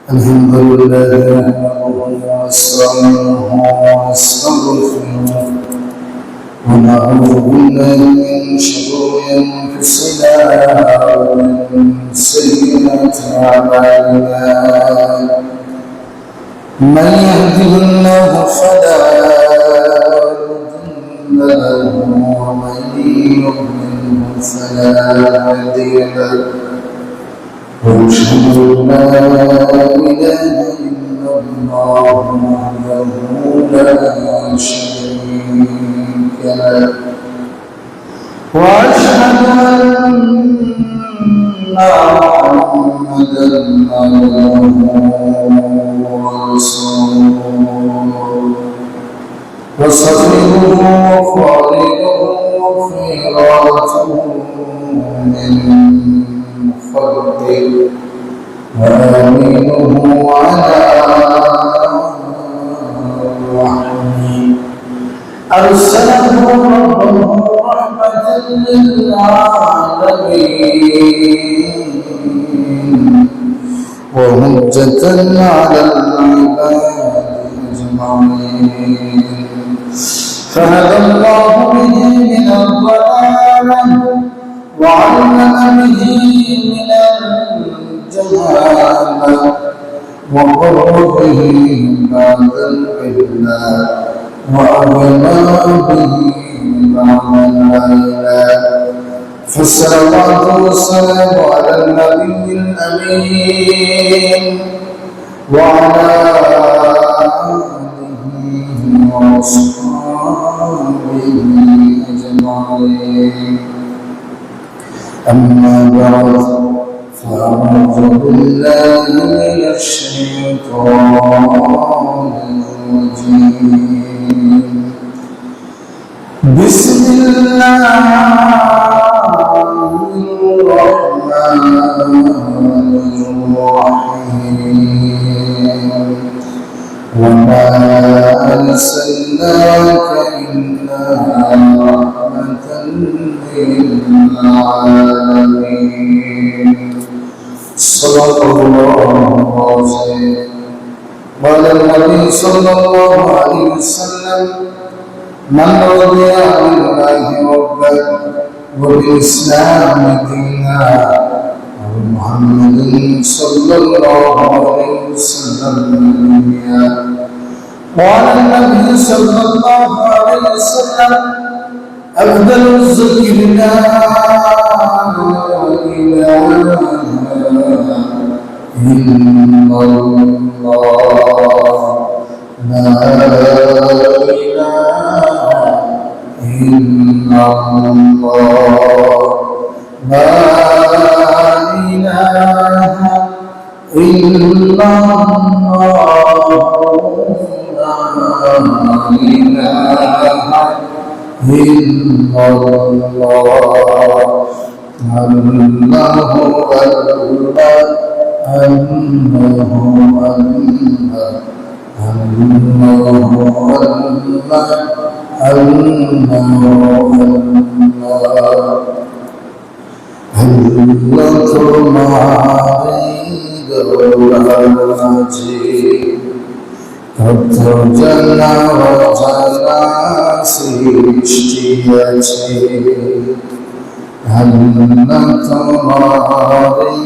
الحمد لله ونستعينه ونستغفره ونعوذ بالله من شرور أنفسنا ومن سيئات أعمالنا من يهده الله فلا مضل له ومن يضلل فلا هادي له وأشهد أن لا إله إلا الله وحده لا شريك له وأشهد أن محمدا عبده ورسوله وصفيه وخالقه وخيراته من خلقه وآمينه على وحيه أرسله ربه رحمة للعالمين وهجة على العباد أجمعين فهدى الله به من الضلالة وعلم به من الجهالة وقر به بعد القلة وأغنى به بعد الليلة فالصلاة والسلام على النبي الأمين وعلى آله وأصحابه أجمعين أما بعد فأعوذ بالله من الشيطان الرجيم بسم الله الرحمن الرحيم وما أرسلناك إلا رحمة للعالمين صدق الله العظيم قال النبي صلى الله عليه وسلم من رضي بالله ربا وبالإسلام دينا وبمحمد صلى الله عليه وسلم نبيا قال النبي صلى الله عليه وسلم أفضل الذكر لا إله إلا الله لا إله إلا الله لا إله إلا الله لا إله إلا الله الله জানা জানা সৃষ্টি আছে আল্লাহ তোমারই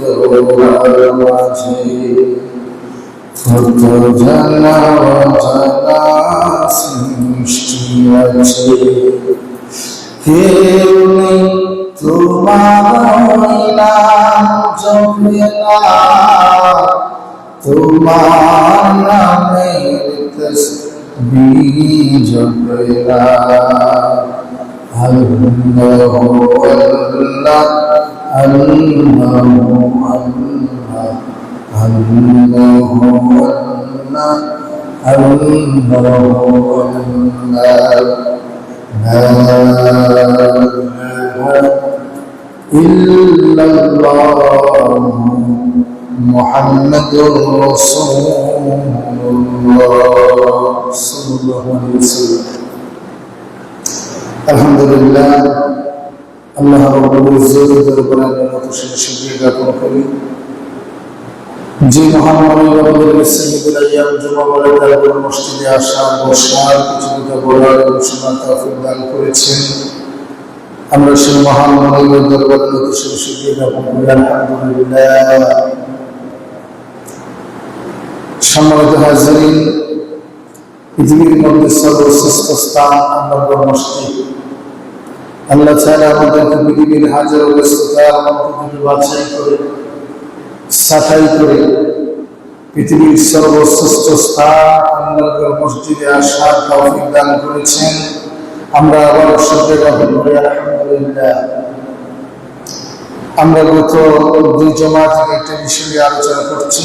দরবার মাঝে কত জানা জানা সৃষ্টি আছে কেউ নেই তোমার নাম জপে না তোমার নামের তসবিহ জপে না আল্লাহ আল্লাহ আল্লাহ আল্লাহ ইল্লাল্লাহ মুহাম্মাদুর রাসূলুল্লাহ সাল্লাল্লাহু আলাইহি ওয়াসাল্লাম আলহামদুলিল্লাহ আল্লাহ রাব্বুল ইজ্জতের দরবারে আমরা শুকরিয়া জ্ঞাপন করি যে মহানবী সৈয়দুল আইয়াম জুমা বলে তারপর মসজিদে আসা বসার কিছু কথা বলার এবং শোনার তৌফিক দান করেছেন। আমরা সেই মহান নবীর দরবারে নতুন শুকরিয়া জ্ঞাপন করি, আলহামদুলিল্লাহ। সম্মানিত হাজিরিন, পৃথিবীর মধ্যে সর্বশ্রেষ্ঠ স্থান আল্লাহর মসজিদ। আল্লাহ তাআলা আমাদেরকে পৃথিবীর হাজারো ব্যস্ততার মধ্যে থেকে বাছাই করে সাফাই করে পৃথিবীর সর্বশ্রেষ্ঠ স্থান আল্লাহর মসজিদে আসার তৌফিক দান করেছেন। আমরা আবার শুকরিয়া জ্ঞাপন করি, আলহামদুলিল্লাহ। আমরা গত দুই জমা থেকে একটা বিষয় নিয়ে আলোচনা করছি,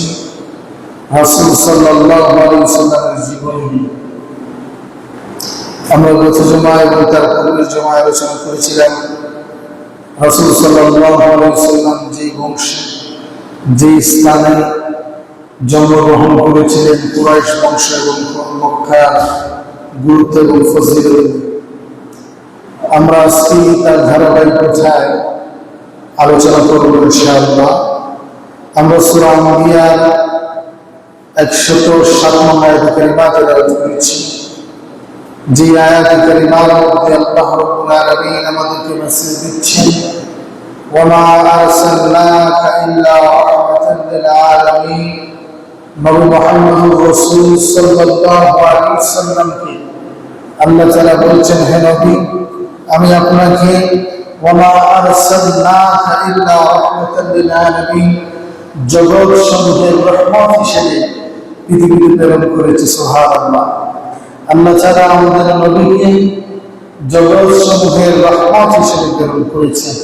রাসূল সাল্লাল্লাহু আলাইহি ওয়াসাল্লামের জীবনী। আমরা গত জমা এবং তার পূর্বের জমায় আলোচনা করেছিলাম রাসূল সাল্লাল্লাহু আলাইহি ওয়াসাল্লাম যে বংশে যে স্থানে জন্মগ্রহণ করেছিলেন, কুরাইশ বংশ এবং মক্কার গুরুত্ব এবং ফজিলত আমরা আজকে তার ধারাবাহিকতায় আলোচনা করব ইনশাআল্লাহ। আমরা সূরা আম্বিয়ার 107 নম্বর আয়াত কারিমা তেলাওয়াত করেছি। যে আয়াত কারিমার মধ্যে আল্লাহ রাব্বুল আলামিন আমাদেরকে মেসেজ দিচ্ছেন, ওয়ামা আরসালনাকা ইল্লা রাহমাতাল লিল আলামিন। নবী মুহাম্মদুর রাসূল সাল্লাল্লাহু আলাইহি ওয়াসাল্লামকে আল্লাহ তাআলা বলছেন, হে নবী, আমি আপনাকে ওয়ামা আরসালনাকা ইল্লা রাহমাতাল লিল আলামিন, জগৎ সমূহের রহমত হিসেবে পৃথিবীতে প্রেরণ করেছি। সুবহানাল্লাহ। আল্লাহ তাআলা আমাদের নবীকে জগৎ সমূহের রহমত হিসেবে প্রেরণ করেছেন।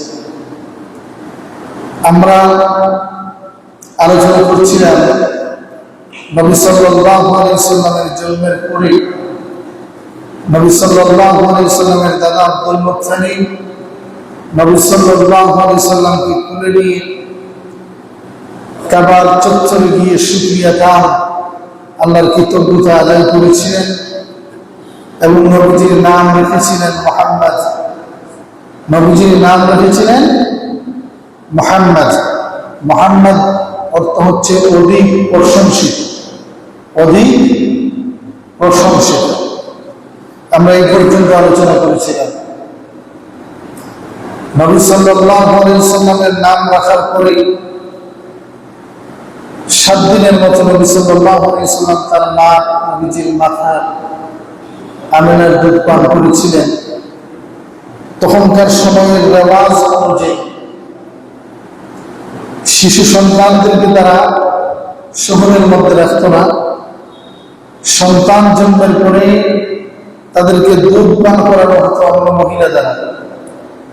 আমরা আলোচনা করছিলাম নবী সাল্লাল্লাহু আলাইহি ওয়াসাল্লামের জন্মের পরে নবী সাল্লাল্লাহু আলাইহি ওয়াসাল্লামের দাদা আব্দুল মুত্তালিব নবী সাল্লাল্লাহু আলাইহি ওয়াসাল্লামকে কোলে নিয়ে কাবার চত্বরে গিয়ে শুকরিয়া দান আল্লাহর কৃতজ্ঞতা আদায় করেছিলেন এবং নবীজির নাম রেখেছিলেন মুহাম্মদ। নবীজির নাম রেখেছিলেন মুহাম্মদ। মুহাম্মদ অর্থ হচ্ছে অধিক প্রশংসিত, অধিক প্রশংসিত। আমরা এই পর্যন্ত আলোচনা করেছিলাম। নবী সাল্লাল্লাহু আলাইহি ওয়াসাল্লামের নাম রাখার পরে 7 দিনের মতো নবী সাল্লাল্লাহু আলাইহি ওয়াসাল্লাম তার মা নবীজির মাথায় আমিনার দুধ পান করেছিলেন। তখনকার সময়ের রেওয়াজ অনুযায়ী শিশু সন্তানদেরকে তারা শহরের মধ্যে রাখত না। সন্তান জন্মের পরে তাদেরকে দুধ পান করানো হতো অন্য মহিলা দ্বারা,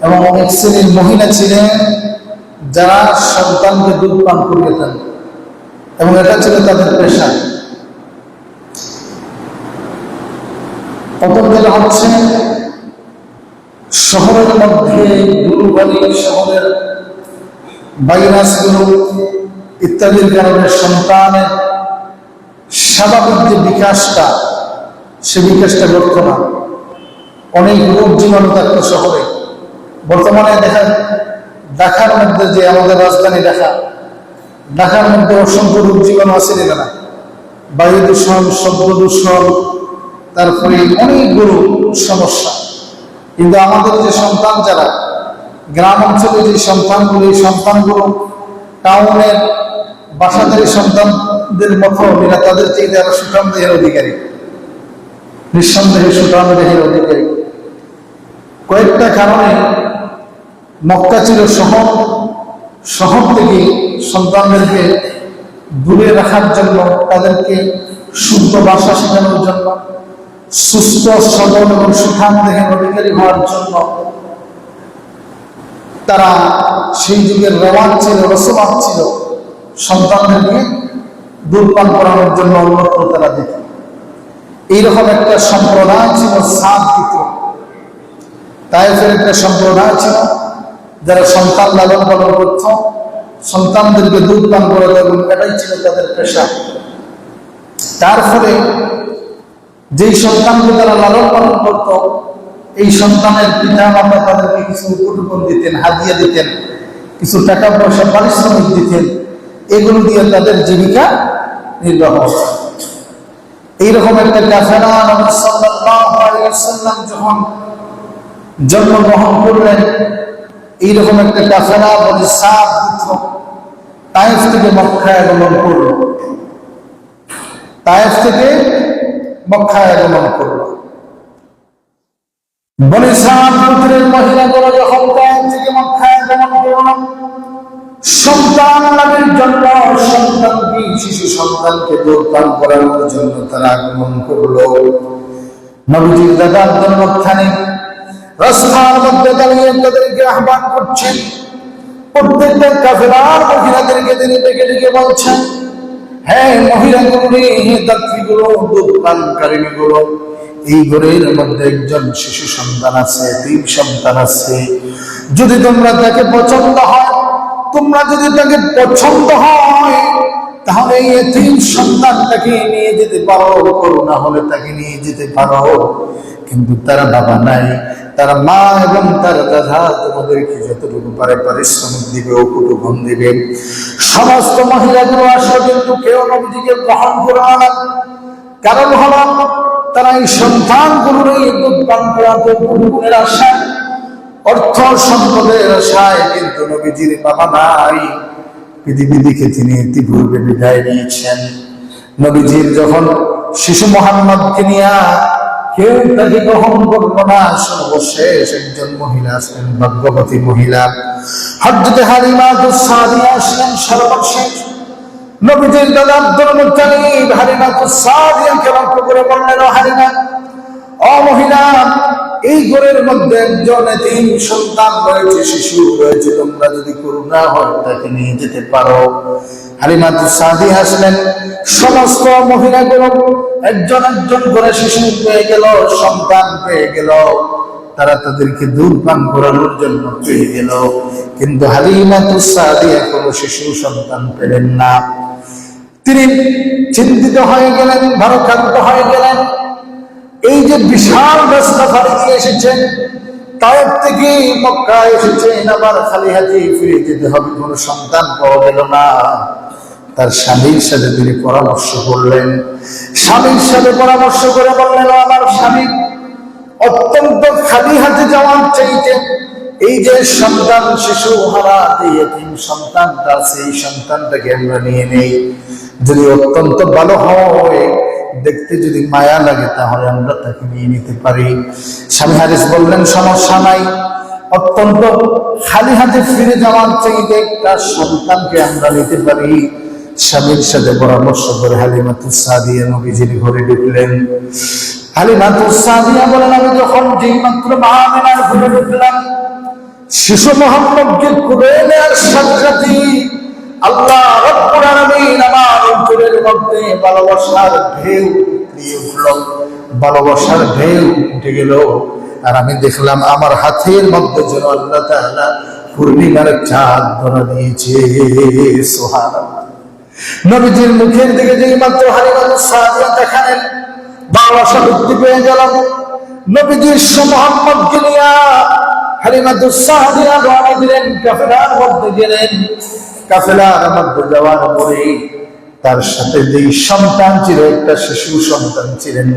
এবং এক শ্রেণীর মহিলা ছিলেন যারা সন্তানকে দুধ পান করিয়েতেন এবং এটা ছিল তাদের পেশা। প্রথম যেটা হচ্ছে, শহরের মধ্যে ধুলোবালি, শহরের ভাইরাসগুলো ইত্যাদির কারণে সন্তানের স্বাভাবিক যে বিকাশটা, সে বিকাশটা ঘটত না। অনেক রোগ জীবাণু থাকতো শহরে। বর্তমানে ঢাকার মধ্যে যে আমাদের রাজধানী ঢাকার মধ্যে অসংখ্য রোগ জীবাণু আছে না, বায়ু দূষণ, শব্দ দূষণ, তারপরে অনেকগুলো সমস্যা। কিন্তু আমাদের যে সন্তান যারা গ্রাম অঞ্চলে যে সন্তানগুলো, এই সন্তানগুলো টাউনের বাসাদারি সন্তানদের মতো এরা তাদের থেকে যারা সুঠাম দেহের অধিকারী, নিঃসন্দেহে সুঠাম দেহের অধিকারী। কয়েকটা কারণে মক্কা ছিল শহর থেকে সন্তানদেরকে দূরে রাখার জন্য, তাদেরকে শুদ্ধ ভাষা শেখানোর জন্য, সুস্থ সবল এবং সুঠাম দেহের অধিকারী হওয়ার জন্য তারা সেই যুগের রেওয়াজ ছিল, রসমাত ছিল, সন্তানদেরকে দুধ পান করানোর জন্য অন্যত্র তারা দিত। এইরকম একটা সম্প্রদায় ছিল সাদ দিত। তায়েফের একটা সম্প্রদায় ছিল যারা সন্তান লালন পালন করত, সন্তানদেরকে দুধ পান করাতো এবং এটাই ছিল তাদের পেশা। তার ফলে যেই সন্তানকে তারা লালন পালন করত, এই সন্তানের পিতা মাতা তাদেরকে কিছু উপঢৌকন দিতেন, হাদিয়া দিতেন, কিছু টাকা পয়সা পারিশ্রমিক দিতেন, এগুলো দিয়ে তাদের জীবিকা নির্বাহ। এইরকম একটা কাফেলা নবী সাল্লাল্লাহু আলাইহি ওয়াসাল্লাম যখন জন্মগ্রহণ করলেন, এইরকম একটা কাফেলা বনি সাদ পুত্র তায়েফ থেকে মক্কায় আগমন করল। তায়েফ থেকে মক্কায় আগমন করল। বনি সাদ পুত্রের মহিলাগুলো যখন তায়েফ থেকে মক্কায় আগমন করল, সন্তান লাভের জন্য, সন্তানকে, শিশু সন্তানকে দোরপান করানোর জন্য তারা আগমন করল। নবীজির দাদা আব্দুল মুত্তালিব রাস্তার মধ্যে দাঁড়িয়ে তাদেরকে আহ্বান করছেন। প্রত্যেকটা কাফেলার মহিলাদেরকে তিনি ডেকে ডেকে বলছেন, হ্যাঁ মহিলাগুলো, হে যাত্রীগুলো, দুধ পানকারিণীগুলো, এই ঘরের মধ্যে একজন শিশু সন্তান আছে, 3 সন্তান আছে। যদি তোমরা তাকে পছন্দ হয়, তোমরা যদি তাকে পছন্দ হয়, তাহলে এই 3 সন্তানটাকে নিয়ে যেতে পারো, করুণা হলে তাকে নিয়ে যেতে পারো। কিন্তু তারা বাবা নাই, তারা মা এবং তার দাদা তোমাদেরকে যতটুকু পারে পারিশ্রমিক দিবে, উপটুকুন দিবে। সমস্ত মহিলাগুলো আসলে কিন্তু কেউ নবীজিকে গ্রহণ করে না। কারণ হলো তারা এই সন্তানগুলোর এই দুধ পান করাতে উপটুকুনের আশায়, অর্থ সম্পদের আশায়, কিন্তু নবীজির বাবা নাই। পৃথিবী থেকে তিনি ইতিপূর্বে বিদায় নিয়েছেন। নবীজির যখন শিশু মুহাম্মদকে নিয়ে কেউ তাকে গ্রহণ করলো না, সর্বশেষ একজন মহিলা আসলেন, ভাগ্যবতী মহিলা হযরত হালিমা সাদিয়া আসলেন। সর্বশেষ নবীজির দাদা আব্দুল মুত্তালিব হালিমা সাদিয়াকে লক্ষ্য করে বললেন, ও হালিমা, ও মহিলা, এই ঘরের মধ্যে একজন 3 সন্তান রয়েছে, শিশু রয়েছে, তোমরা যদি করুণা হয় তাকে নিয়ে যেতে পারো। হালিমা সাদিয়া আসলেন। সমস্ত মহিলাগুলো একজন একজন করে শিশু পেয়ে গেল, সন্তান পেয়ে গেল, তারা তাদেরকে দুধ পান করানোর জন্য পেয়ে গেল। কিন্তু হালিমা সাদিয়া কোনো শিশু সন্তান পেলেন না। তিনি চিন্তিত হয়ে গেলেন, ভারাক্রান্ত হয়ে গেলেন। এই যে বিশাল রাস্তা পাড়ি দিয়ে এসেছেন, তায়েফ থেকে মক্কায় এসেছেন, আবার খালি হাতে ফিরে যেতে হবে, কোনো সন্তান পাওয়া গেল না। তার স্বামীর সাথে তিনি পরামর্শ করলেন। স্বামীর সাথে পরামর্শ করে বললেন, আমার স্বামী, অত্যন্ত খালি হাতে যাওয়ার চাইতে এই যে সন্তান শিশু হারা এতিম সন্তানটা আছে, এই সন্তানটাকে আমরা নিয়ে নেই। যদি অত্যন্ত ভালো হয়, দেখতে যদি মায়া লাগে, তাহলে আমরা তাকে নিয়ে নিতে পারি। স্বামী হারিস বললেন, সমস্যা নাই, অত্যন্ত খালি হাতে ফিরে যাওয়ার চাইতে একটা সন্তানকে আমরা নিতে পারি। স্বামীর সাথে পরামর্শ করে হালিমাতুস সাদিয়া নবীজির ঘরে ঢুকলেন। হালিমাতুস সাদিয়া বলেন, আমি যখন যেই মাত্র মা আমিনার ঘরে ঢুকলাম, শিশু মুহাম্মদকে কোলে নেওয়ার সাথে সাথে আল্লাহ রাব্বুল আলামিন আমার অন্তরের মধ্যে ভালোবাসার ঢেউ দিয়ে উঠল, ভালোবাসার ঢেউ উঠে গেল। আর আমি দেখলাম আমার হাতের মধ্যে যেন আল্লাহ তাআলা পূর্ণিমার চাঁদ ধরা দিয়েছে। সুবহানাল্লাহ। নবীজির মুখের দিকে যেই মাত্র হালিমাতুস সাদিয়া দেখালেন, ভালোবাসা বৃদ্ধি পেয়ে গেল। নবীজির মুহাম্মদকে নিয়ে হালিমাতুস সাদিয়া রওনা দিলেন, কাফেলার মধ্যে গেলেন। কাফেলার মধ্যে যাওয়ার পরে তার সাথে যেই সন্তান ছিল, একটা শিশু সন্তান ছিলেন,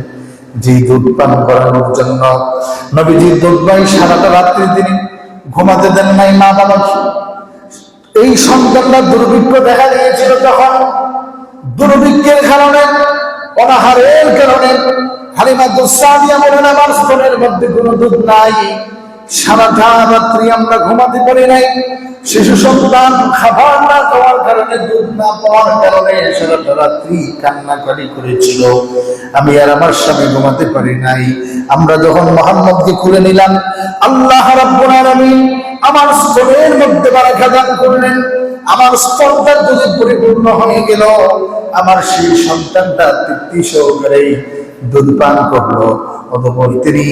যেই দুধ পান করানোর জন্য নবীজির দুধবাই সারাটা রাত্রি তিনি ঘুমাতে দেন নাই মা বাবাকে। এই সন্তানটা দুর্ভিক্ষ দেখা দিয়েছিল, তখন দুর্ভিক্ষের কারণে, অনাহারের কারণে হালিমাতুস সাদিয়া বলেন, আমার স্তনের মধ্যে কোনো দুধ নাই, সারাটা রাত্রি আমরা ঘুমাতে পারি নাই। শিশু সন্তান খাবার না খাওয়ার কারণে, দুধ না পাওয়ার কারণে সারাটা রাত্রি কান্নাকাটি করেছিল। আমি আর আমার স্বামী ঘুমাতে পারি নাই। আমরা যখন মুহাম্মদকে খুলে নিলাম, আল্লাহ রাব্বুল আলামিন আমার স্তনের মধ্যে বারাকা দান করলেন। আমার স্তনটা যদি পরিপূর্ণ হয়ে গেল, আমার সেই সন্তানটা তৃপ্তি সহকারে দুধ পান করলো। অতঃপর তিনি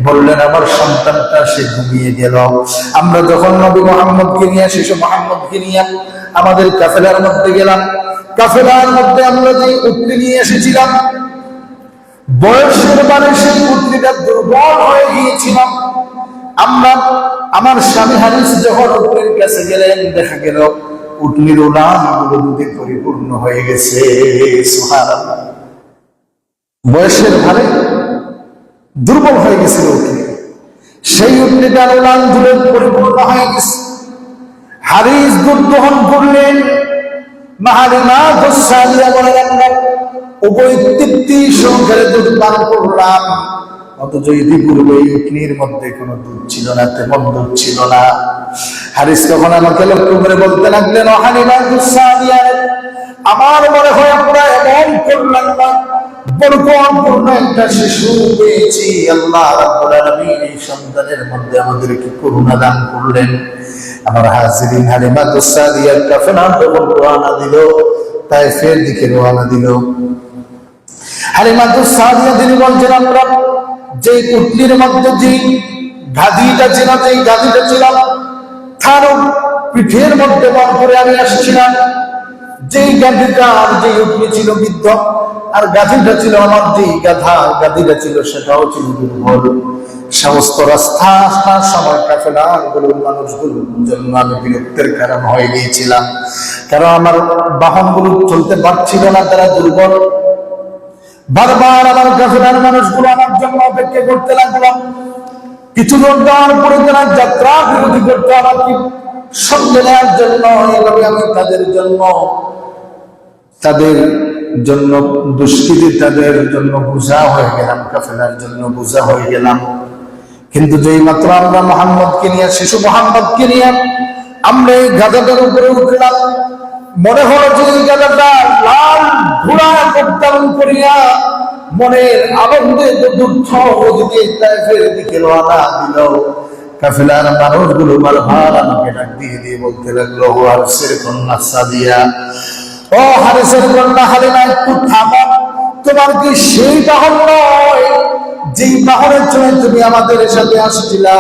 বললেন, আমার সন্তানটা সে ঘুমিয়ে গেল। আমরা যখন নবী মুহাম্মদকে নিয়ে, শিশু মুহাম্মদকে নিয়ে আমাদের কাফেলার মধ্যে গেলাম, কাফেলার মধ্যে আমরা যে উটনি নিয়ে এসেছিলাম, বয়সের বারে সেই উটনিটা দুর্বল হয়ে গিয়েছিলাম। আমরা, আমার স্বামী হারিস যখন উটনির কাছে গেলেন, দেখা গেল উটনির উলানগুলো দুধে পরিপূর্ণ হয়ে গেছে। সুবহানাল্লাহ। বয়সের ভারে দুর্বল হয়ে গেছিল উটনি, সেই উটনিটার উলান দুধে পরিপূর্ণ হয়ে গেছে। হারিস দুধ দহন করলেন। উভয় তৃপ্তি সহকারে দুধ পান করলাম, অথচ ইতিপূর্বে উটনির মধ্যে কোনো দুধ ছিল না, তেমন দুধ ছিল না। হারিস তখন আমাকে লক্ষ্য করে বলতে লাগলেন, ও হালিমা দুঃসাদিয়া, আমার মনে হয় আমরা এমন করলাম না, বরকতপূর্ণ একটা শিশু পেয়েছি। আল্লাহ রাব্বুল আলামিন এই সন্তানের মধ্যে আমাদেরকে করুণা দান করলেন। আমার হাজিরিন, হালিমা দুঃসাদিয়ার কাফেলা যখন রওনা দিল, তায়েফের দিকে রওনা দিল। হালিমা দুঃসাদিয়া তিনি বলছেন, আমরা যে উটনির মধ্যে যে গাদিটা ছিল তার পিঠের মধ্যে বল করে আমি আসছিলাম। যেই গাদিটা আর যে উটনি ছিল বৃদ্ধ, আর গাদিটা ছিল আমার যেই গাদিটা ছিল সেটাও ছিল দুর্বল। সমস্ত রাস্তা আসার সময় কাফেলাগুলোর মানুষগুলোর জন্য আমি বিরক্তের কারণ হয়ে গিয়েছিলাম, কারণ আমার বাহনগুলো চলতে পারছিল না, তারা দুর্বল। বারবার আমার কাফেলার মানুষগুলো আমার জন্য অপেক্ষা করতে লাগলাম। কিছু দূর যাওয়ার পরে তারা যাত্রা বিরতি করতে আমাকে সঙ্গে নেওয়ার জন্য। এইভাবে আমি তাদের জন্য দুষ্কৃতি, তাদের জন্য বোঝা হয়ে গেলাম, কাফেলার জন্য বোঝা হয়ে গেলাম। কিন্তু যেই মাত্র আমরা মুহাম্মদকে নিয়ে, শিশু মুহাম্মদকে নিয়ে আমরা এই গাধাটার উপরে উঠলাম, মনে হলো যে এই গাধাটা লাল ঘোড়া উত্তোলন করিয়া মনের আনন্দে তায়েফের দিকে রওনা দিল। কাফেলার মানুষগুলো বারবার আমাকে ডাক দিয়ে দিয়ে বলতে লাগলো, ও হারিসের কন্যা সাদিয়া, ও হারিসের কন্যা হালিমা, একটু থামো। তোমার কি সেই বাহন নয় যেই বাহনের জন্য তুমি আমাদের সাথে আসছিলা?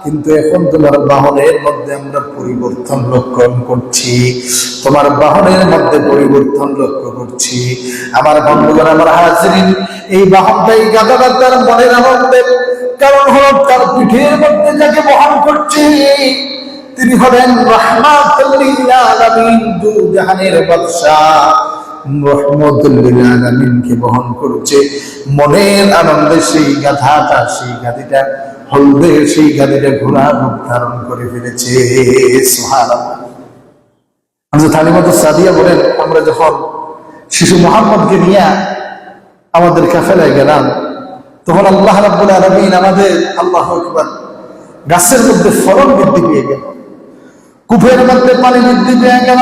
কিন্তু এখন তোমার বাহনের মধ্যে আমরা পরিবর্তন লক্ষ্য করছি, তোমার বাহনের মধ্যে পরিবর্তন লক্ষ্য করছি। আমার বন্ধুগণ, আমার হাজিরিন, এই বাহনটাই গাধাটা তার মনের আনন্দের কারণ হলো তার পিঠের মধ্যে যাকে বহন করছে তিনি হলেন রাহমাতুল লিল আলামিন, দুজাহানের বাদশা রহমতুল্লিল আলামিনকে বহন করছে। মনের আনন্দে সেই গাদিটা হলদে, সেই গাদিটা ঘোড়া রূপ ধারণ করে ফেলেছে। সুবহানাল্লাহ। হযরত হালিমা সাদিয়া বলেন, আমরা যখন শিশু মুহাম্মদকে নিয়ে আমাদের কাফেলায় গেলাম, তখন আল্লাহ রাব্বুল আলামিন আমাদের, আল্লাহু আকবার, গাছের মধ্যে ফলন বৃদ্ধি পেয়ে গেল, কূপের মধ্যে পানি বৃদ্ধি পেয়ে গেল,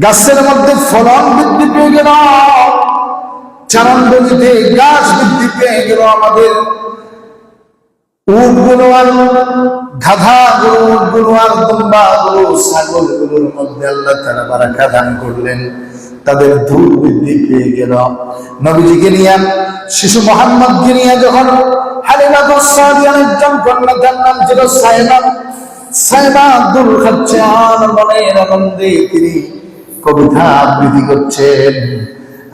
গাছের মধ্যে ফলন বৃদ্ধি পেয়ে গেল, চারণভূমিতে গাছ বৃদ্ধি পেয়ে গেল। আমাদের উটগুলো আর গাধাগুলো, উটগুলো আর দুম্বাগুলো, ছাগলগুলোর মধ্যে আল্লাহ তাআলা বারাকা দান করলেন, তাদের দুধ বৃদ্ধি পেয়ে গেল। নবীজিকে নিয়ে, শিশু মুহাম্মদকে নিয়ে যখন হালিমা সাদিয়ার একজন কন্যা, তার নাম ছিল সাইবা, দুধ খাচ্ছে আর মনের আনন্দে তিনি কবিতা আবৃত্তি করছেন।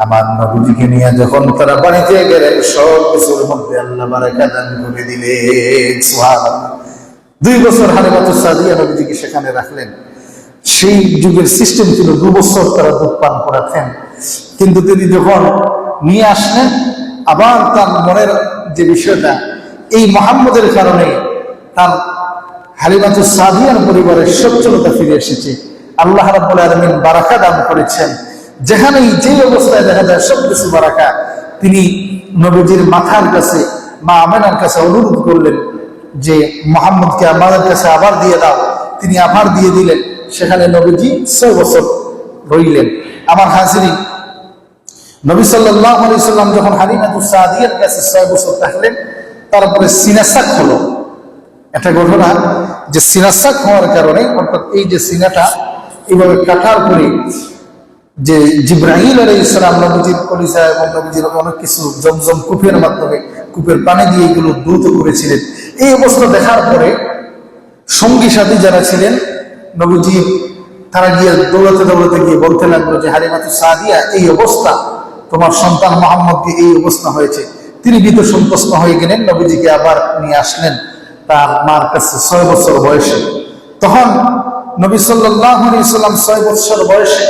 আমার নবীজিকে নিয়ে যখন তারা বাড়িতে গেলেন, সব কিছুর মধ্যে আল্লাহ বারাকা দান করে দিলেন। সুবহানাল্লাহ। 2 বছর হালিমা সাদিয়া নবীজিকে সেখানে রাখলেন। সেই যুগের সিস্টেম ছিল 2 বছর তারা দুধ পান করাতেন। কিন্তু তিনি যখন নিয়ে আসলেন, আবার তার মনের যে বিষয়টা, এই মুহাম্মদের কারণে তার হালিমা সাদিয়ার পরিবারের সচ্ছলতা ফিরে এসেছে। আল্লাহ রাব্বুল আলামিন বারাকা দান করেছেন। যেখানেই যে অবস্থায় দেখা যায় সবকিছু বারাকা। তিনি নবীজির মাথার কাছে, মা আমেনার কাছে অনুরোধ করলেন যে মুহাম্মদকে আমাদের কাছে আবার দিয়ে দাও। তিনি আবার দিয়ে দিলেন। সেখানে নবীজি 6 বছর রইলেন। আমার হাজিরিন, নবী সাল্লাল্লাহু আলাইহি সাল্লাম যখন হালিমা সাদিয়ার কাছে 6 বছর থাকলেন, তারপরে সিনাসাক হলো। একটা ঘটনা যে সিনাসাক হওয়ার কারণে, অর্থাৎ এই যে সিনাটা এইভাবে কাটার পরে যে জিবরাইল আলাইহিস সালাম নবীজির কলিজা এবং নবীজির অনেক কিছু জমজম কূপের মাধ্যমে, কূপের পানি দিয়ে এগুলো দ্রুত করেছিলেন। এই অবস্থা দেখার পরে সঙ্গী সাথী যারা ছিলেন নবীজি, তারা গিয়ে দৌড়াতে গিয়ে বলতে লাগলো যে হালিমা সাদিয়া, এই অবস্থা, তোমার সন্তান মুহাম্মদকে এই অবস্থা হয়েছে। তিনি ভীত সন্তুষ্ট হয়ে গেলেন, নবীজিকে আবার নিয়ে আসলেন তার মার কাছে 6 বছর বয়সে। তখন নবী সাল্লাল্লাহু আলাইহি সাল্লাম 6 বছর বয়সে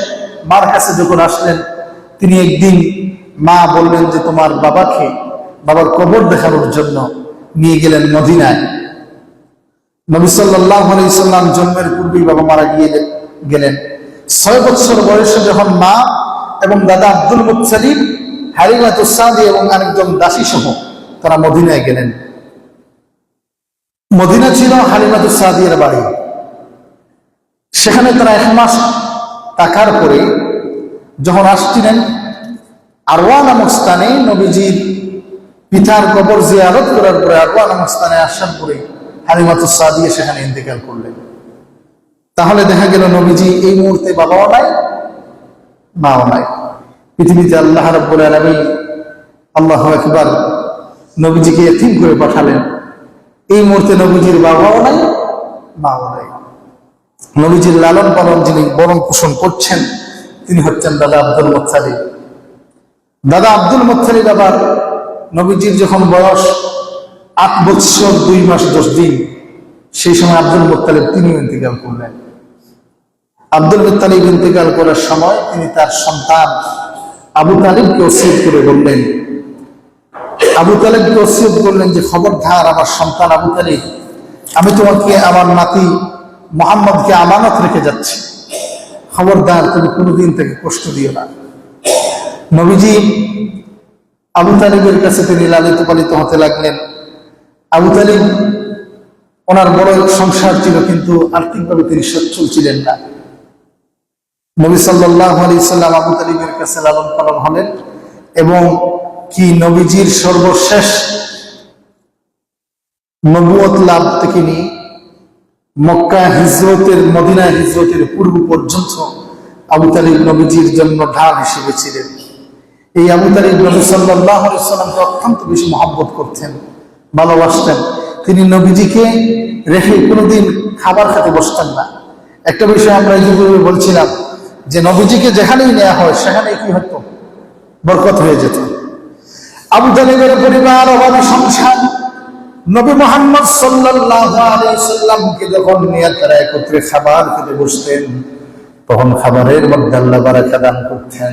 মার কাছে যখন আসলেন, তিনি একদিন মা বললেন যে তোমার বাবাকে বাবার কবর দেখানোর জন্য নিয়ে গেলেন মদিনায়। নবী সাল্লাল্লাহু আলাইহি সাল্লাম জন্মের পূর্বেই বাবা মারা গেলেন। 6 বছর বয়সে যখন মা এবং দাদা আব্দুল মুত্তালিব, হালিমাতুস সাদিয়া এবং আরেকজন দাসী সহ তারা মদিনায় গেলেন। মদিনা ছিল হালিমাতুস সাদিয়ার বাড়ি। সেখানে তারা 1 মাস থাকার পরে যখন আসছিলেন আরওয়া নামক স্থানে, নবীজির পিতার কবর জিয়ারত করার পরে আরওয়া নামক স্থানে আসার পরে হালিমাতুস সাদিয়া সেখানে ইন্তেকাল করলেন। তাহলে দেখা গেল নবীজি এই মুহূর্তে বাবাও নাই, মাও নাই। পৃথিবীতে আল্লাহ রাব্বুল আলামিন, আল্লাহু আকবার, নবীজিকে এতিম করে পাঠালেন। এই মুহূর্তে নবীজির বাবাও নাই, মাও নাই। নবীজির লালন পালন যিনি বরণ পোষণ করছেন তিনি হচ্ছেন দাদা আব্দুল মুত্তালিব। দাদা আব্দুল মুত্তালিব আবার নবীজির যখন বয়স 8 বছর 2 মাস 10 দিন, সেই সময় আব্দুল মুত্তালিব তিনিও ইন্তেকাল করলেন। আব্দুল মুত্তালিব ইন্তেকাল করার সময় তিনি তার সন্তান আবু তালিবকে ওসিয়ত করে বললেন, আবু তালিবকে ওসিয়ত করলেন যে খবরদার আমার সন্তান আবু তালিব, আমি তোমাকে আমার নাতি মুহাম্মদকে আমানত রেখে যাচ্ছি, খবরদার তুমি কোনোদিন তাকে কষ্ট দিও না। নবীজি আবু তালিবের কাছে তিনি লালিত পালিত হতে লাগলেন। আবু তালিব ওনার বড় সংসার ছিল, কিন্তু আর্থিকভাবে তিনি সচ্ছল ছিলেন না। নবী সাল্লাল্লাহু আলাইহি সাল্লাম আবু তালিবের কাছে লালন পালন হলেন এবং কি নবীজির সর্বশেষ নবুয়ত লাভ থেকে নিয়ে মক্কা হিজরতের, মদিনা হিজরতের পূর্ব পর্যন্ত আবু তালিব নবীজির জন্য ঢাল হিসেবে ছিলেন। এই আবু তালিব নবী সাল্লাল্লাহু আলাইহি সাল্লামকে অত্যন্ত বেশি মহব্বত করতেন, ভালোবাসতেন। তিনি নবীজিকে রেখে কোনোদিন খাবার খেতে বসতেন না। একটা বিষয় আমরা ইতিপূর্বে বলছিলাম যে নবীজিকে যেখানেই নেওয়া হয় সেখানেই কি হতো, বরকত হয়ে যেত। আবু তালিবের পরিবার, অভাবী সংসার, নবী মুহাম্মদ সাল্লাল্লাহু আলাইহি সাল্লামকে যখন নিয়ে তারা একত্রে খাবার খেতে বসতেন, তখন খাবারের মধ্যে আল্লাহ বারাকা দান করতেন।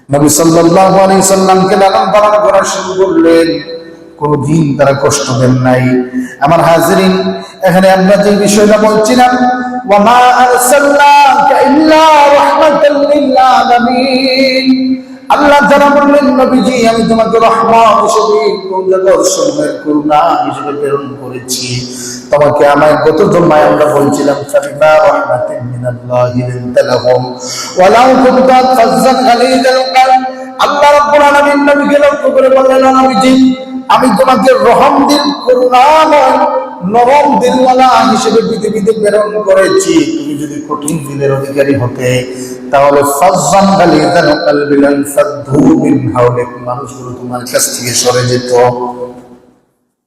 নবী সাল্লাল্লাহু আলাইহি সাল্লামকে লালন পালন করা শুরু করলেন, কোনদিন তারা কষ্ট দেন নাই। আমার হাজিরিন, এখানে আমরা যে বিষয়টা বলছিলাম, ওয়া মা আরসালনাকা ইল্লা রাহমাতাল লিল আলামিন, আল্লাহ তাআলা বললেন নবীজি আমি তোমাকে রহমত হিসেবে, জগৎসমূহের করুণা হিসেবে প্রেরণ করেছি। তোমাকে আমার গত জন্মায় আমরা বলছিলাম ফাবিমা রাহমাতিন মিনাল্লাহি লিনতা লাহুম ওয়া লাউ কুনতা ফাজ্জান গালিযাল কলব, আল্লাহ রাব্বুল আলামিন নবীকে লক্ষ্য করে বললেন, নবীজি আমি তোমাকে রহম দিল, করুণাময়, নরম দিলওয়ালা হিসেবে পৃথিবীতে প্রেরণ করেছি। তুমি যদি কঠিন দিলের অধিকারী হতে তাহলে ফাজ্জান গালিযাল কলবি লান ফাদ্দু মিন হাওলিক, মানুষগুলো তোমার কাছ থেকে সরে যেত।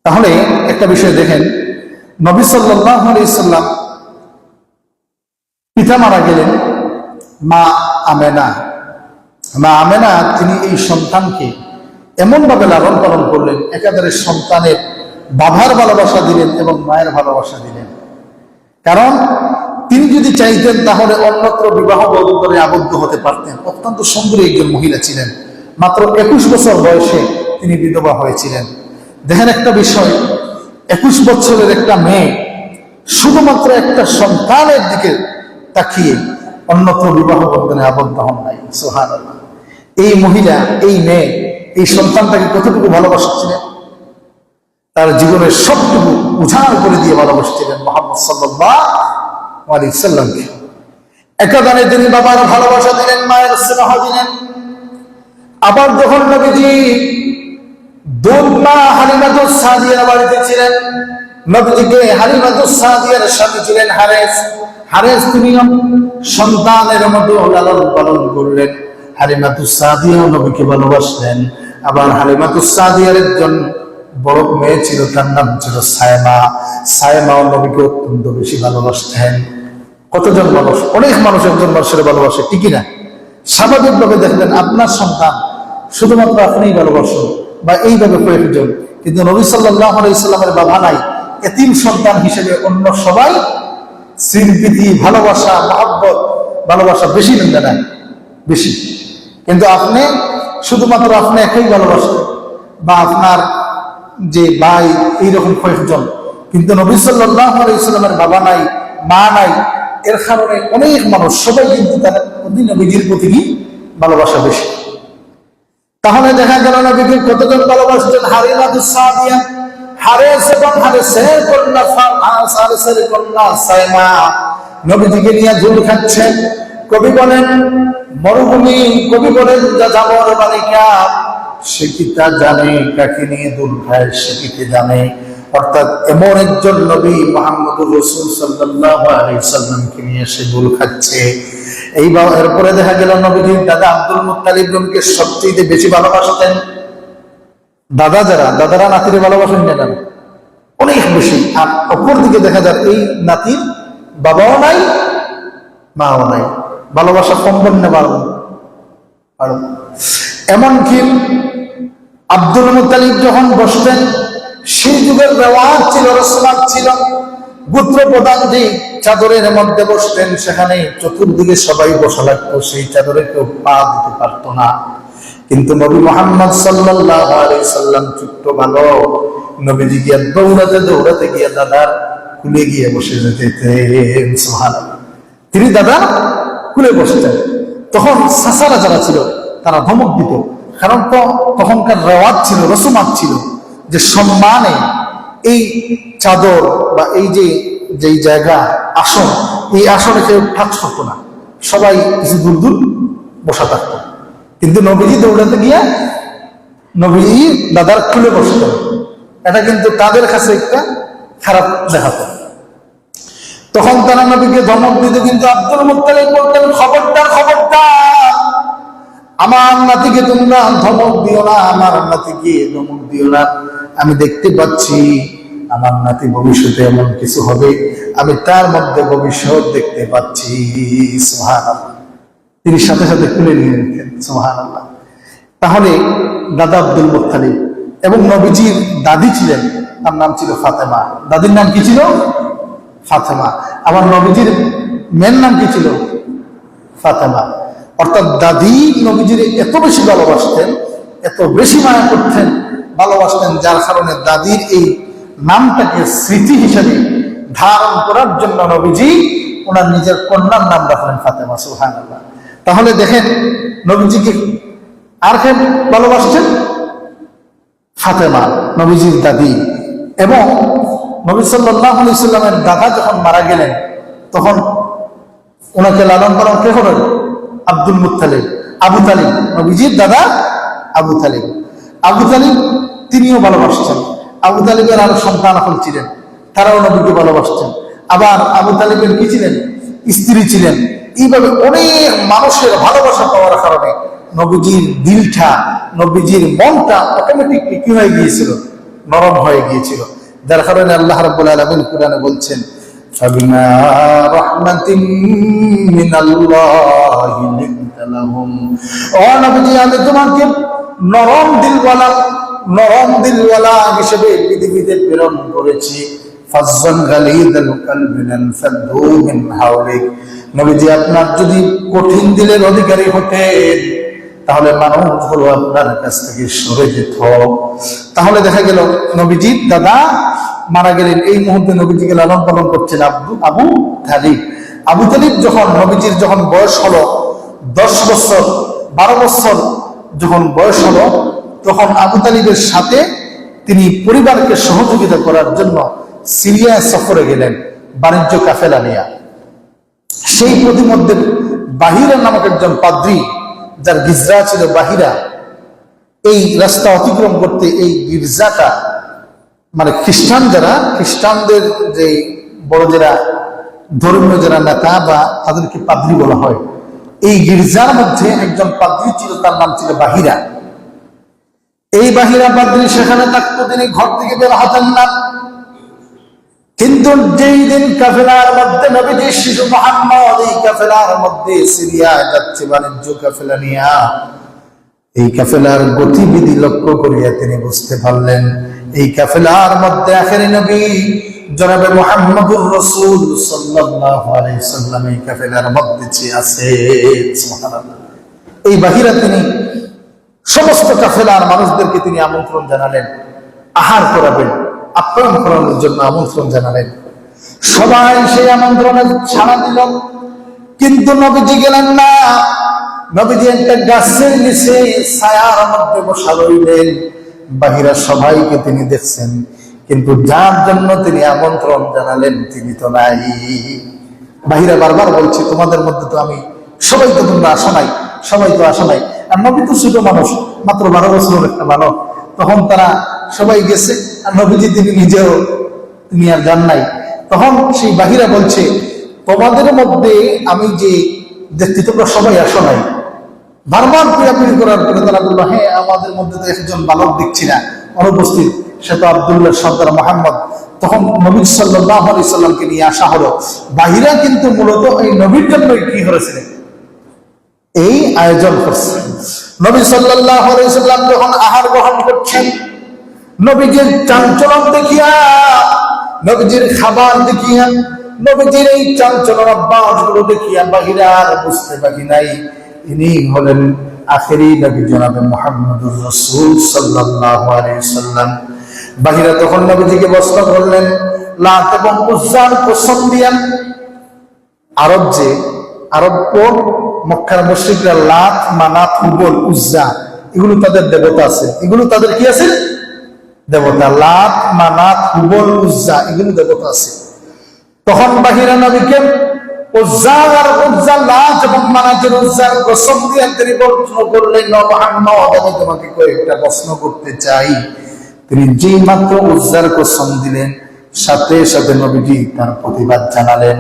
তাহলে একটা বিষয় দেখেন, নবী সাল্লাল্লাহু আলাইহি সাল্লাম পিতা মারা গেলেন, মা আমেনা তিনি এই সন্তানকে এমন ভাবে লালন পালন করলেন, একাধারে সন্তানের বাবার ভালোবাসা দিলেন এবং মায়ের ভালোবাসা দিলেন। কারণ তিনি যদি চাইতেন তাহলে অন্যত্র বিবাহ বন্ধনে আবদ্ধ হতে পারতেন। অত্যন্ত সুন্দরী একজন মহিলা ছিলেন, মাত্র 21 বছর বয়সে তিনি বিধবা হয়েছিলেন। দেখেন একটা বিষয়, 21 বছরের একটা মেয়ে শুধুমাত্র একটা সন্তানের দিকে তাকিয়ে অন্যত্র বিবাহ বন্ধনে আবদ্ধ হন নাই। সুবহানাল্লাহ। এই মহিলা, এই মেয়ে, এই সন্তানটাকে কতটুকু ভালোবাসছিলেন, তার জীবনের সবটুকু উজাড় করে দিয়ে ভালোবাসছিলেন মুহাম্মদ সাল্লাল্লাহু আলাইহি সাল্লামকে। একাধারে তিনি বাবার ভালোবাসা দিলেন, মায়ের স্নেহ দিলেন। আবার যখন নবীজি দুধ মা হালিমাতুস সাদিয়ার বাড়িতে ছিলেন, নবীজিকে হালিমাতুস সাদিয়ার স্বামী ছিলেন হারেস, তিনিও সন্তানের মতো লালন পালন করলেন। হালিমাতুস সাদিয়া নবীকে ভালোবাসলেন। আবার হালিমাতুস সাদিয়ার একজন বড় মেয়ে ছিল, তার নাম ছিল সায়মাও নবীকে অত্যন্ত বেশি ভালোবাসতেন। কতজন মানুষ, অনেক মানুষ একজন মানুষের ভালোবাসে, ঠিকই না? স্বাভাবিকভাবে দেখবেন আপনার সন্তান শুধুমাত্র আপনিই ভালোবাসেন বা এইভাবে প্রয়োজন, কিন্তু নবী সাল্লাল্লাহু আলাইহি সাল্লামের বাবা নাই, এতিম সন্তান হিসেবে অন্য সবাই স্মৃতি, ভালোবাসা, মহব্বত, ভালোবাসা বেশি নিন্দা নাই, বেশি। কিন্তু আপনি শুধুমাত্র আপনি একাই ভালোবাসেন বা আপনার যে ভাই, এইরকম কয়েকজন, কিন্তু নবী সাল্লাল্লাহু আলাইহি সাল্লামের বাবা নাই, মা নাই, এর কারণে অনেক মানুষ সবাই কিন্তু তারা নবীজির প্রতি ভালোবাসা বেশি। তাহলে দেখা গেল নবীকে কতজন ভালোবাসতেন? হালিমাতুস সাদিয়া, হারেসের কন্যা হারেসের কন্যা সাইমা নবীজিকে নিয়ে ঝুল খাচ্ছেন। কবি বলেন মরুভূমি, কবি বলেন যাযাবর বালিকা, সে কি তা জানে কাকে নিয়ে দুল খায়, সে কি জানে। অর্থাৎ এমন একজন নবী মুহাম্মদুর রাসূল সাল্লাল্লাহু আলাইহি সাল্লামকে নিয়ে সে দুল খাচ্ছে। এইবার এরপরে দেখা গেল নবীজির দাদা আব্দুল মুত্তালিব নবীকে সবচেয়ে বেশি ভালোবাসতেন। দাদারা নাতিরে ভালোবাসেন না অনেক বেশি। আর অপর দিকে দেখা যায় এই নাতির বাবাও নাই, মাও নাই, ভালোবাসা কমবেন না বাড়বেন। এমনকি আব্দুল মুত্তালিব যখন বসতেন, সেই যুগের রেওয়াজ ছিল, রসমাত ছিল, গোত্র প্রধান যে চাদরের মধ্যে বসতেন সেখানে চতুর্দিকে সবাই বসা লাগতো, সেই চাদরে কেউ পা দিতে পারত না। কিন্তু নবী মুহাম্মদ সাল্লাল্লাহু আলাইহি সাল্লাম ছোট্ট ভালো নবীজি গিয়ে দৌড়াতে গিয়ে দাদার কুলে গিয়ে বসে যেতেন। সুবহানাল্লাহ, তিনি দাদা কুলে বসতেন। তখন সাসারা যারা ছিল তারা ধমক দিত, কারণ তো তখনকার রেওয়াজ ছিল, রসমাত ছিল যে সম্মানে এই চাদর বা এই যে জায়গা আসন, এই আসনে কেউ টাচ করতো না, সবাই কিছু দূর দূর বসা থাকতো। কিন্তু নবীজি দৌড়াতে গিয়ে নবীজি দাদার খুলে বসতেন। এটা কিন্তু তাদের কাছে একটা খারাপ দেখাতো। তখন তারা নবীকে ধমক দিত, কিন্তু আব্দুল মুত্তালিব বলতেন খবরদার, আমার নাতিকে তোমরা ধমক দিও না, আমার নাতিকে ধমক দিও না। আমি দেখতে পাচ্ছি আমার নাতি ভবিষ্যতে এমন কিছু হবে, আমি তার মধ্যে ভবিষ্যৎ দেখতে পাচ্ছি। সুবহানাল্লাহ, তিনি সাথে সাথে খুলে নিয়ে নিতেন। সুবহানাল্লাহ। তাহলে দাদা আব্দুল মুত্তালিব এবং নবীজির দাদি ছিলেন, তার নাম ছিল ফাতেমা। দাদির নাম কি ছিল? ফাতেমা। আবার নবীজির মেয়ের নাম কি ছিল? ফাতেমা। অর্থাৎ দাদি নবীজির এত বেশি ভালোবাসতেন, এত বেশি মায়া করতেন, ভালোবাসতেন, যার কারণে দাদির এই নামটাকে স্মৃতি হিসেবে ধারণ করার জন্য নবীজি ওনার নিজের কন্যার নাম রাখলেন ফাতেমা। সুবহানাল্লাহ। তাহলে দেখেন নবীজিকে আর কে ভালোবাসছেন? ফাতেমা, নবীজির দাদি। এবং নবী সাল্লাল্লাহু আলাইহি সাল্লামের দাদা যখন মারা গেলেন, তখন ওনাকে লালন পালন কে করেন? আব্দুল মুত্তালিব, আবু তালিব, নবীজির দাদা আবু তালিব। আবু তালিব তিনিও ভালোবাসছেন। আবু তালিবের আরো সন্তান এখন ছিলেন, তারাও নবীকে ভালোবাসছেন। আবার আবু তালিবের কি ছিলেন? স্ত্রী ছিলেন। এইভাবে অনেক মানুষের ভালোবাসা পাওয়ার কারণে নবীজির দিলটা, নবীজির মনটা অটোমেটিকলি কি হয়ে গিয়েছিল? নরম হয়ে গিয়েছিল। যার কারণে আল্লাহ রাব্বুল আলামিন কুরআনে বলছেন, ফাবিমা রাহমাতিন মিনাল্লাহি লিনতা লাহুম। ও নবীজি, আমি তোমাকে নরম দিলওয়ালা হিসেবে পৃথিবীতে প্রেরণ করেছি। ফাজ্জান গালিদাল কলবি লানফাদু মিন হাওলিক। নবীজি, আপনার যদি কঠিন দিলের অধিকারী হতেন তাহলে মানুষগুলো আপনার কাছ থেকে সরে যেত। তাহলে দেখা গেল নবীজির দাদা মারা গেলেন, এই মুহূর্তে নবীজিকে লালন পালন করছেন আবু তালিব। আবু তালিব নবীজির যখন বয়স হলো 10 বছর 12 বছর যখন বয়স হলো, তখন আবু তালিবের সাথে তিনি পরিবারকে সহযোগিতা করার জন্য সিরিয়া সফরে গেলেন বাণিজ্য কাফেলা নিয়ে। সেই প্রতিমধ্যে বাহিরা নামক একজন পাদ্রী, যার গির্জা ছিল বাহিরা, এই রাস্তা অতিক্রম করতে এই গির্জাটা মানে খ্রিস্টানদের যে বড় যারা ধর্মীয় যারা নেতা বা তাদেরকে পাদ্রী বলা হয়, এই গির্জার মধ্যে একজন পাদ্রী ছিল, তার নাম ছিল বাহিরা। এই বাহিরা পাদ্রী সেখানে থাকতো, তিনি ঘর থেকে বের হতেন না। কিন্তু যেই দিন কাফেলার মধ্যে নবীজি শিশু মুহাম্মদ এই কাফেলার মধ্যে সিরিয়ায় যাচ্ছে বাণিজ্য কাফেলা নিয়ে, এই কাফেলার গতিবিধি লক্ষ্য করিয়া তিনি বুঝতে পারলেন এই কাফেলার মধ্যে আখেরি নবী জনাবে মুহাম্মদুর রাসূল সাল্লাল্লাহু আলাইহি সাল্লাম এই কাফেলার মধ্যে আছে। সুবহানাল্লাহ। এই বাহিরা তিনি সমস্ত কাফেলার মানুষদেরকে তিনি আমন্ত্রণ জানালেন, আহার করাবেন, আপ্যায়ন করানোর জন্য আমন্ত্রণ জানালেন। সবাই সেই আমন্ত্রণে সাড়া দিল, কিন্তু নবীজি গেলেন না। নবীজি একটা গাছের নিচে ছায়ার মধ্যে বসা রইলেন। বাহিরা সবাইকে তিনি দেখছেন, কিন্তু যার জন্য তিনি আমন্ত্রণ জানালেন তিনি তো নাই। বাহিরা বারবার বলছে, তোমাদের মধ্যে তো আমি, সবাই তো তোমরা আসো নাই, সবাই তো আসো নাই। আর নবী তো ছোট মানুষ, মাত্র 12 বছরের একটা বালক। তখন তারা সবাই গেছে, আর নবীজি তিনি নিজেও তিনি আর যান নাই। তখন সেই বাহিরা বলছে, তোমাদের মধ্যে আমি যে দেখছি তোমরা সবাই আসো নাই। বারবার পিড়াপিড়ি করার পরে তারা বললো, হ্যাঁ আমাদের মধ্যে তো একজন বালক দেখছি না অনুপস্থিত, সে তো আব্দুল্লাহ সর্দার মোহাম্মদ। তখন নবী সাল্লাল্লাহু আলাইহি সাল্লামকে নিয়ে আসা হলো। বাহিরা কিন্তু মূলত এই নবীর জন্য কি করেছিলেন, এই আয়োজন করছেন। নবী সাল্লাল্লাহু আলাইহি সাল্লাম যখন আহার গ্রহণ করছেন, নবীজির চাঞ্চল্য দেখিয়া, নবীজির খাবার দেখিয়া, নবীজির এই চাঞ্চল্য অভ্যাসগুলো দেখিয়া বাহিরা আর বুঝতে বাকি নাই ইনি হলেন আখেরি নবী জনাবে মুহাম্মদুর রাসূল সাল্লাল্লাহু আলাইহি সাল্লাম। বাহিরা তখন নবীজিকে প্রশ্ন করলেন, লাত এবং উজ্জার কসম দিয়ান। আরব যে আরব মক্কার মুশরিকরা লাত, মানাত, হুবল, উজ্জা এগুলো তাদের দেবতা আছে। এগুলো তাদের কি আছে? দেবতা। লাত, মানাত, হুবল, উজ্জা এগুলো দেবতা আছে। তখন বাহিরা নবীকে উজ্জা আর উজ্জা, লাত এবং মানাতের উজ্জার কসম দিয়ে তিনি প্রশ্ন করলেন, মুহাম্মদ আমি তোমাকে কয়েকটা প্রশ্ন করতে চাই। তিনি যে মাত্র উজ্জার কসম দিলেন, সাথে সাথে নবীজি তার প্রতিবাদ জানালেন।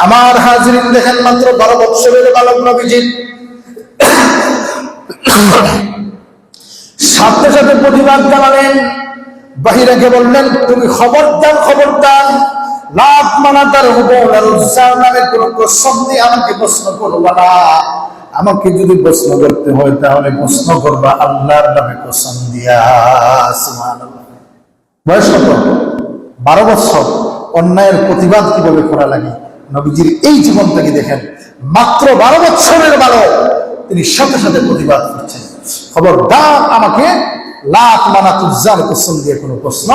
আমার হাজিরিন দেখেন, মাত্র 12 বছরের বালক নবীজি সাথে সাথে প্রতিবাদ জানালেন। বাহিরাকে বললেন, তুমি খবরদার খবরদার লাত, মানাতার, হুবল আর উজ্জার নামে কোন কসম দিয়ে আমাকে প্রশ্ন করবা না। আমাকে যদি প্রশ্ন করতে হয় তাহলে প্রশ্ন করবা আল্লাহর নামে কসম দিয়া। সুবহানাল্লাহ। বয়স কত? 12 বছর। অন্যায়ের প্রতিবাদ কিভাবে করা লাগে নবীজির এই জীবন থেকে দেখেন। মাত্র 12 বছরের বালক, তিনি সাথে সাথে প্রতিবাদ করছেন, খবরদার আমাকে লাত, মানাত, উজ্জার কসম দিয়ে কোনো প্রশ্ন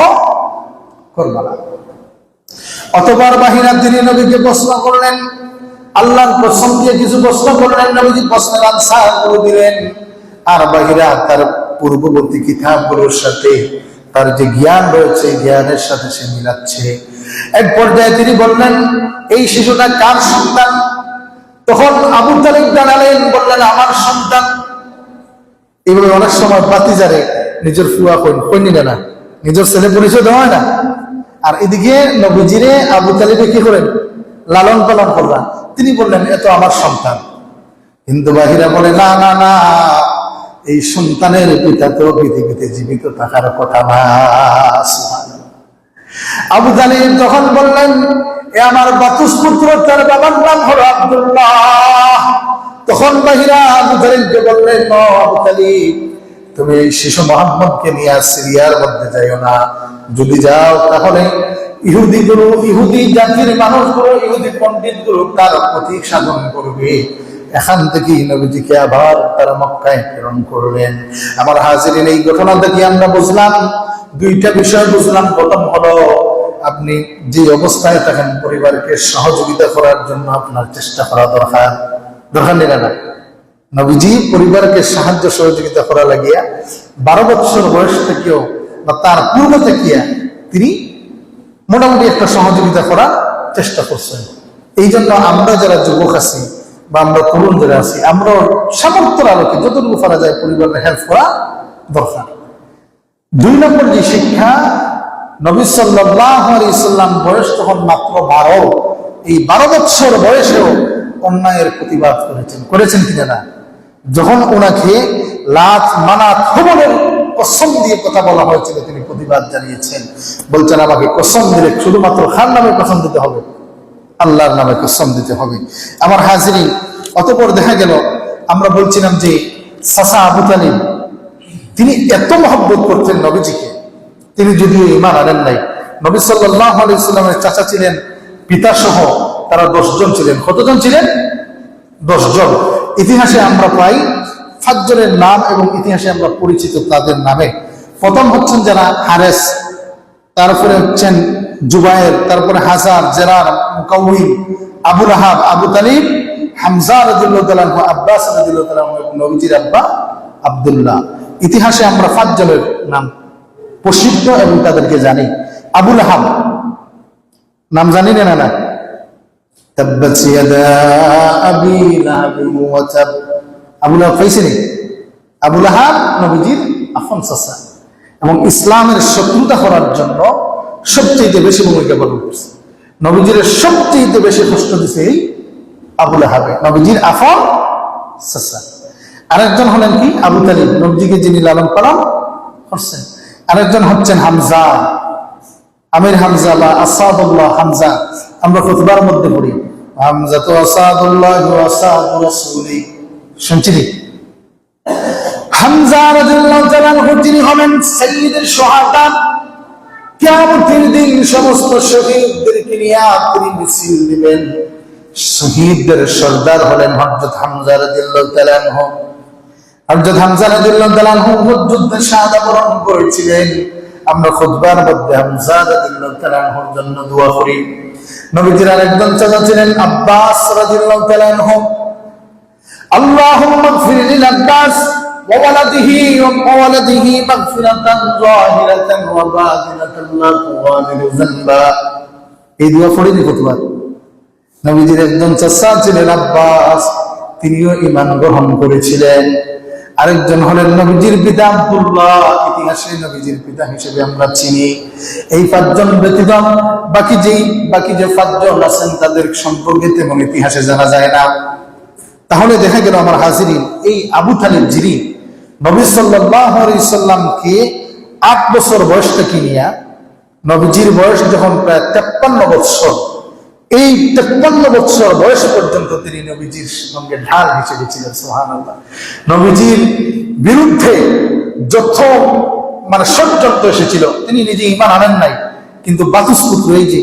করবা না। অতঃপর বাহিরা তিনি নবীকে প্রশ্ন করলেন, আল্লাহর কসম দিয়ে কিছু প্রশ্ন করলেন। নবীজি প্রশ্নের আনসার করে দিলেন। আর বাহিরা তার পূর্ববর্তী কিতাবগুলোর সাথে তার যে জ্ঞান রয়েছে, জ্ঞানের সাথে সে মিলাচ্ছে। এক পর্যায়ে তিনি বললেন, এই শিশুটা কার সন্তান? তখন আবু তালিব জানালেন, বললেন আমার সন্তান। এইভাবে অনেক সময় বাতিজারে নিজের ফুয়া কইনি না, নিজের ছেলে পরিচয় দেওয়া হয় না। আর এদিকে নবীজিরে আবু তালিবে কি করেন, লালন পালন করলেন। তিনি বললেন, এত আমার সন্তান। কিন্তু বাহিরা বলে, না না না, এই সন্তানের পিতা তো পৃথিবীতে জীবিত থাকার কথা না। আবু তালিব তখন বললেন, এ আমার বাতুস পুত্র, তার বাবার নাম হলো আব্দুল্লাহ। তখন বাহিরা আবু তালিবকে বললেন, আবু তালিব তুমি এই শিশু মুহাম্মদকে নিয়ে সিরিয়ার মধ্যে যাইও না। যদি যাও তাহলে ইহুদি জাতির মানুষগুলো, ইহুদি পণ্ডিতগুলো তার প্রতীক সাধন করবে। এখান থেকে নবীজিকে আবার তারা মক্কায় প্রেরণ করলেন। আমার হাজিরিন, এই ঘটনা থেকে আমরা বুঝলাম, দুইটা বিষয় বুঝলাম। প্রথম হলো, আপনি যে অবস্থায় থাকেন পরিবারকে সহযোগিতা করার জন্য আপনার চেষ্টা করা দরকার। দরকার নেই না? নবীজি পরিবারকে সাহায্য সহযোগিতা করা লাগিয়া 12 বছর বয়স থেকেও বা তার পূর্ব থেকে তিনি মোটামুটি একটা সহযোগিতা করার চেষ্টা করছেন। এই জন্য আমরা যারা যুবক আছি বা আমরা তরুণ যারা আছি, আমরা সামর্থ্যের আলোকে যতটুকু করা যায় পরিবারের হেল্প করা দরকার। 2 নম্বর যে শিক্ষা, নবী সাল্লাল্লাহু আলাইহি সাল্লাম বয়স তখন মাত্র 12। এই 12 বছর বয়সেও অন্যায়ের প্রতিবাদ করেছেন কিনা না? যখন ওনাকে লাত, মানাত, হুবলের কসম দিয়ে কথা বলা হয়েছিল, তিনি প্রতিবাদ জানিয়েছেন। বলছেন, আমাকে কসম দিলে শুধুমাত্র খান নামে কসম দিতে হবে, আল্লাহর নামে কসম দিতে হবে। আমার হাজিরিন, অতঃপর দেখা গেল, আমরা বলছিলাম যে চাচা আবু তালিব তিনি এত মহব্বত করতেন নবীজিকে, তিনি যদিও ঈমান আনেন নাই। নবী সাল্লাল্লাহু আলাইহি সাল্লামের চাচা ছিলেন পিতা সহ তারা 10 জন ছিলেন। কতজন ছিলেন? 10 জন। ইতিহাসে আমরা পাই 5 জনের নাম এবং ইতিহাসে আমরা পরিচিত তাদের নামে। প্রথম হচ্ছেন যারা হারেস, তারপরে হচ্ছেন জুবায়ের, তারপরে হাজার, জেরার, মুকাউইল, আবু লাহাব, আবু তালিব, হামজা রাদিয়াল্লাহু তাআলা আনহু, আব্বাস রাদিয়াল্লাহু তাআলা আনহু এবং নবীজির আব্বা আব্দুল্লাহ। ইতিহাসে আমরা 5 জনের নাম প্রসিদ্ধ এবং তাদেরকে জানি। আবু লাহাব নাম জানি না? না, তাব্বাত ইয়াদা আবি লাহাবিন ওয়া তাব। আবু লাহাব পাইছেন? আবু লাহাব নবীজির আপন চাচা এবং ইসলামের শত্রুতা করার জন্য সবচেয়ে বেশি ভূমিকা পালন করছে। নবীজির সবচেয়ে বেশি কষ্ট দিছে এই আবু লাহাবে, নবীজির আপন চাচা। আরেকজন হলেন কি? আবু তালিব, নবীজিকে যিনি লালন পালন করছেন। আরেকজন হচ্ছেন হামজা, আমির হামজা বা আসাদুল্লাহ হামজা। আমরা খুতবার মধ্যে পড়ি হামজা তো আসাদুল্লাহ ওয়া আসাদু রাসূলি, শুনছিলি? হামজা রাদিয়াল্লাহু তাআলা আনহু যিনি হলেন সাইয়্যিদুশ শুহাদা। কিয়ামতের দিন সমস্ত শহীদদেরকে নিয়ে তিনি মিছিল দিবেন। শহীদদের সর্দার হলেন হযরত হামজা রাদিয়াল্লাহু তাআলা আনহু। হযরত হামজা রাদিয়াল্লাহু তাআলা আনহু যুদ্ধে শাহাদাত বরণ করেছিলেন। আমরা খুতবার মধ্যে হামজা রাদিয়াল্লাহু তাআলা আনহুর জন্য দোয়া করি। নবীজির আরেকজন চাচা ছিলেন আব্বাস রাদিয়াল্লাহু তাআলা আনহু। আল্লাহুম্মা গফির লিল আব্বাস ওয়া ওয়ালাদিহি ওয়া ওয়ালাদিহি মাগফিরাতান যাহিরাতান ওয়া বাতিনাতান লা তুগাদিরু যানবা। এই দোয়া পড়িনি খুতবার। নবীজির একজন চাচা ছিলেন আব্বাস, তিনিও ঈমান গ্রহণ করেছিলেন। আরেকজন হলেন নবীজির পিতা আব্দুল্লাহ, ইতিহাসে নবীজির পিতা হিসেবে আমরা চিনি। এই 5 জন ব্যতীত বাকি যে 5 জন আছেন তাদের সম্পর্কে তেমন ইতিহাসে জানা যায় না। তাহলে দেখা গেল আমার হাজিরিন, এই আবু তালিব যিনি নবী সাল্লাল্লাহু আলাইহি সাল্লামকে 8 বছর বয়স থেকে নিয়ে নবীজির বয়স যখন প্রায় 53 বছর, এই 53 বছর বয়স পর্যন্ত তিনি নবীজির সঙ্গে ঢাল হিসেবে ছিলেন। সুবহানাল্লাহ। নবীজির বিরুদ্ধে যত ষড়যন্ত্র এসেছিল, তিনি নিজে ঈমান আনেন নাই, কিন্তু বাতুসপুত্র, এই যে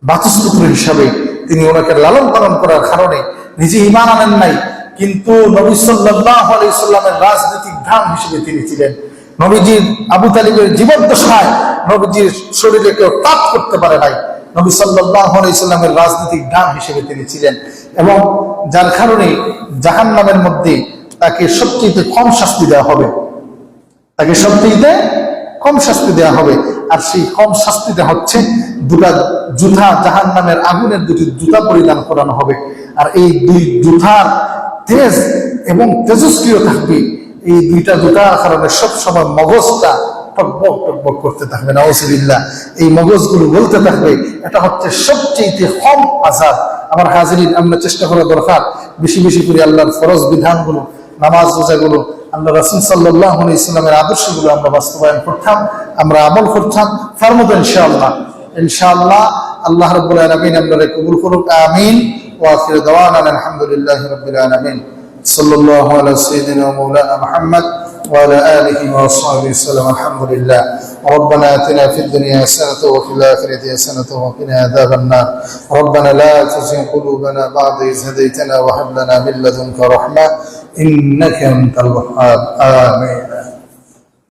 বাতুসপুত্র হিসাবে তিনি ওনাকে লালন পালন করার কারণে নিজে ঈমান আনেন নাই, কিন্তু নবী সাল্লাল্লাহু আলাইহি সাল্লামের রাজনৈতিক ঢাল হিসেবে তিনি ছিলেন। নবীজির আবু তালিবের জীবদ্দশায় নবীজির শরীরে কেউ তাপ করতে পারে নাই। নবী সাল্লাল্লাহু আলাইহি সাল্লামের রাজনৈতিক ডান হিসেবে তিনি ছিলেন এবং যার কারণে জাহান্নামের মধ্যে তাকে সবচেয়ে কম শাস্তি দেওয়া হবে, তাকে সবচেয়ে কম শাস্তি দেওয়া হবে। আর সেই কম শাস্তিটা হচ্ছে 2টা জুতা, জাহান্নামের আগুনের 2টি জুতা পরিধান করানো হবে। আর এই 2 জুতার তেজ এবং তেজস্ক্রিয় থাকবে। এই 2টা জুতার কারণে সবসময় মগজটা টকবক টকবক করতে থাকবে, নাউযুবিল্লাহ। এই মগজগুলো বলতে থাকবে, এটা হচ্ছে সবচেয়ে কম আযাব। আমার হাজিরিন, আমরা চেষ্টা করা দরকার বেশি বেশি করে আল্লাহর ফরজ বিধানগুলো, নামাজ রোজাগুলো, আল্লাহ রাসূল সাল্লাল্লাহু আলাইহি সাল্লামের আদর্শগুলো আমরা বাস্তবায়ন করতাম, আমরা আমল করতাম। ফারমুদ ইনশাআল্লাহ। ইনশাআল্লাহ আল্লাহ রাব্বুল আলামিন আমাদের কবুল করুক। আমিন। ওয়া আখিরু দাওয়ানা আলহামদুলিল্লাহি রাব্বিল আলামিন। সাল্লাল্লাহু আলা সাইয়্যিদিনা মাওলানা মুহাম্মদ وعلى آله وصحبه وسلم. الحمد لله. ربنا آتنا في الدنيا حسنة وفي الآخرة حسنة وقنا عذاب النار. ربنا لا تزغ قلوبنا بعد إذ هديتنا وهب لنا من لدنك رحمة إنك أنت الوهاب. آمين.